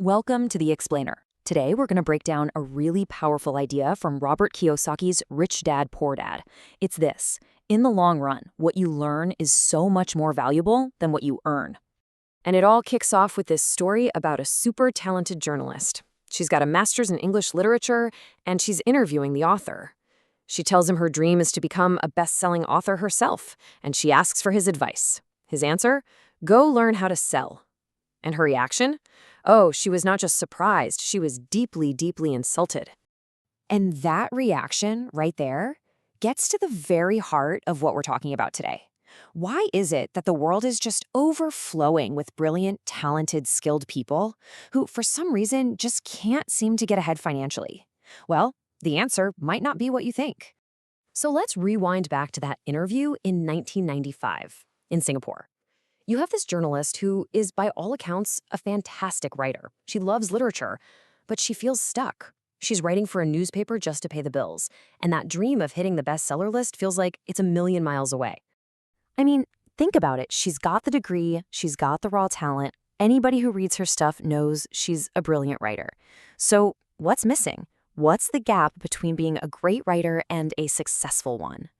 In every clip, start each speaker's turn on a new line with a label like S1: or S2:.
S1: Welcome to The Explainer. Today, we're going to break down a really powerful idea from Robert Kiyosaki's Rich Dad, Poor Dad. It's this: in the long run, what you learn is so much more valuable than what you earn. And it all kicks off with this story about a super talented journalist. She's got a master's in English literature, and she's interviewing the author. She tells him her dream is to become a best-selling author herself, and she asks for his advice. His answer? Go learn how to sell. And her reaction? Oh, she was not just surprised, she was deeply, deeply insulted. And that reaction right there gets to the very heart of what we're talking about today. Why is it that the world is just overflowing with brilliant, talented, skilled people who, for some reason, just can't seem to get ahead financially? Well, the answer might not be what you think. So let's rewind back to that interview in 1995 in Singapore. You have this journalist who is, by all accounts, a fantastic writer. She loves literature, but she feels stuck. She's writing for a newspaper just to pay the bills, and that dream of hitting the bestseller list feels like it's a million miles away. I mean, think about it. She's got the degree, she's got the raw talent. Anybody who reads her stuff knows she's a brilliant writer. So what's missing? What's the gap between being a great writer and a successful one?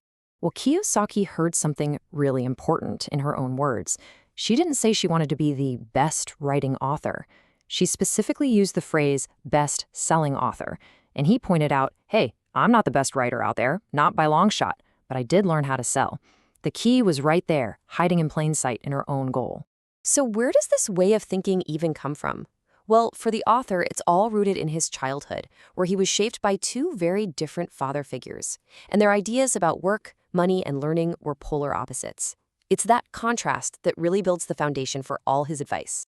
S1: Well, Kiyosaki heard something really important in her own words. She didn't say she wanted to be the best writing author. She specifically used the phrase best-selling author. And he pointed out, hey, I'm not the best writer out there, not by long shot, but I did learn how to sell. The key was right there, hiding in plain sight in her own goal. So where does this way of thinking even come from? Well, for the author, it's all rooted in his childhood, where he was shaped by two very different father figures, and their ideas about work, money, and learning were polar opposites. It's that contrast that really builds the foundation for all his advice.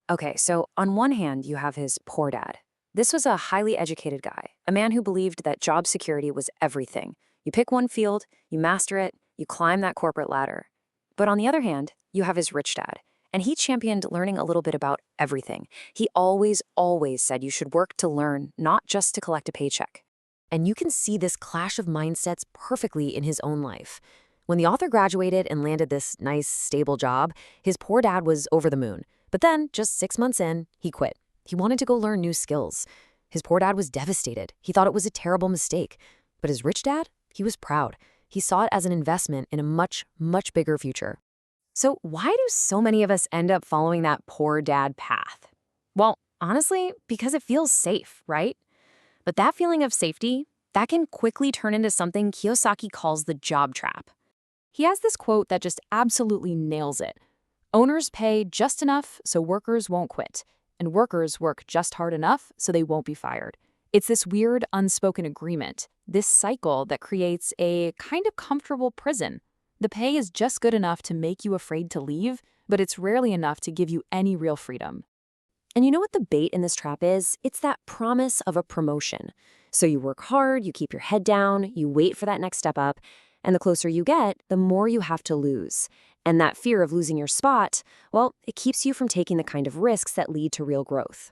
S1: Okay, so on one hand, you have his poor dad. This was a highly educated guy, a man who believed that job security was everything. You pick one field, you master it, you climb that corporate ladder. But on the other hand, you have his rich dad, and he championed learning a little bit about everything. He always said you should work to learn, not just to collect a paycheck. And you can see this clash of mindsets perfectly in his own life. When the author graduated and landed this nice, stable job, his poor dad was over the moon. But then, just 6 months in, he quit. He wanted to go learn new skills. His poor dad was devastated. He thought it was a terrible mistake. But his rich dad? He was proud. He saw it as an investment in a much, much bigger future. So why do so many of us end up following that poor dad path? Well, honestly, because it feels safe, right? But that feeling of safety, that can quickly turn into something Kiyosaki calls the job trap. He has this quote that just absolutely nails it. Owners pay just enough so workers won't quit, and workers work just hard enough so they won't be fired. It's this weird, unspoken agreement, this cycle that creates a kind of comfortable prison. The pay is just good enough to make you afraid to leave, but it's rarely enough to give you any real freedom. And you know what the bait in this trap is? It's that promise of a promotion. So you work hard, you keep your head down, you wait for that next step up, and the closer you get, the more you have to lose. And that fear of losing your spot, well, it keeps you from taking the kind of risks that lead to real growth.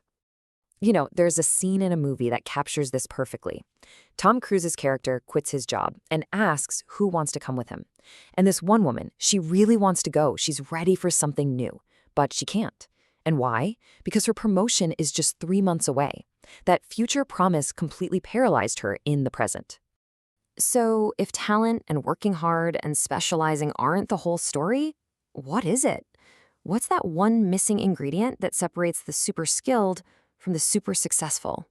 S1: You know, there's a scene in a movie that captures this perfectly. Tom Cruise's character quits his job and asks who wants to come with him. And this one woman, she really wants to go. She's ready for something new, but she can't. And why? Because her promotion is just 3 months away. That future promise completely paralyzed her in the present. So if talent and working hard and specializing aren't the whole story, what is it? What's that one missing ingredient that separates the super skilled from the super successful?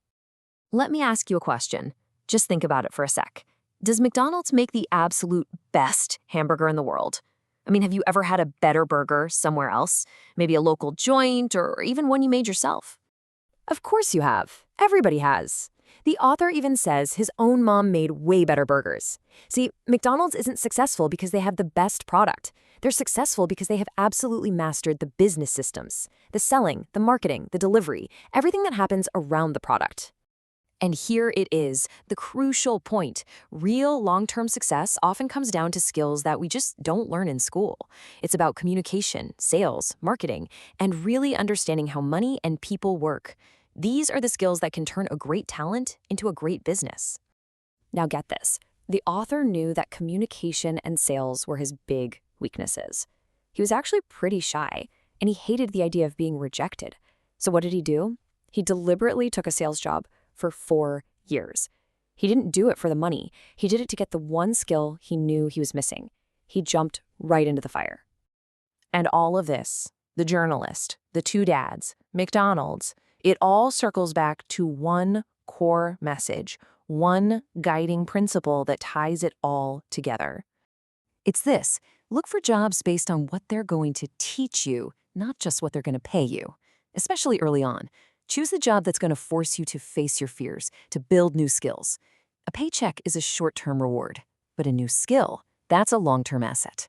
S1: Let me ask you a question. Just think about it for a sec. Does McDonald's make the absolute best hamburger in the world? I mean, have you ever had a better burger somewhere else? Maybe a local joint or even one you made yourself? Of course you have. Everybody has. The author even says his own mom made way better burgers. See, McDonald's isn't successful because they have the best product. They're successful because they have absolutely mastered the business systems, the selling, the marketing, the delivery, everything that happens around the product. And here it is, the crucial point. Real long-term success often comes down to skills that we just don't learn in school. It's about communication, sales, marketing, and really understanding how money and people work. These are the skills that can turn a great talent into a great business. Now get this. The author knew that communication and sales were his big weaknesses. He was actually pretty shy, and he hated the idea of being rejected. So what did he do? He deliberately took a sales job for 4 years. He didn't do it for the money. He did it to get the one skill he knew he was missing. He jumped right into the fire.
S2: And all of this, the journalist, the two dads, McDonald's, it all circles back to one core message, one guiding principle that ties it all together.
S1: It's this: look for jobs based on what they're going to teach you, not just what they're going to pay you. Especially early on, choose the job that's going to force you to face your fears, to build new skills. A paycheck is a short-term reward, but a new skill, that's a long-term asset.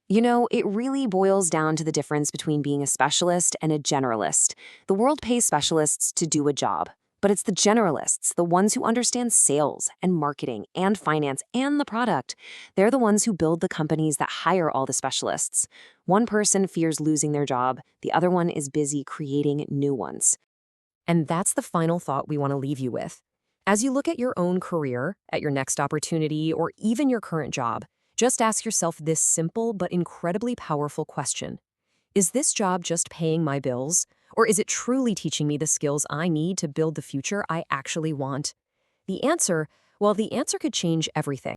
S1: You know, it really boils down to the difference between being a specialist and a generalist. The world pays specialists to do a job, but it's the generalists, the ones who understand sales and marketing and finance and the product. They're the ones who build the companies that hire all the specialists. One person fears losing their job, the other one is busy creating new ones. And that's the final thought we want to leave you with. As you look at your own career, at your next opportunity, or even your current job, just ask yourself this simple but incredibly powerful question. Is this job just paying my bills? Or is it truly teaching me the skills I need to build the future I actually want? The answer could change everything.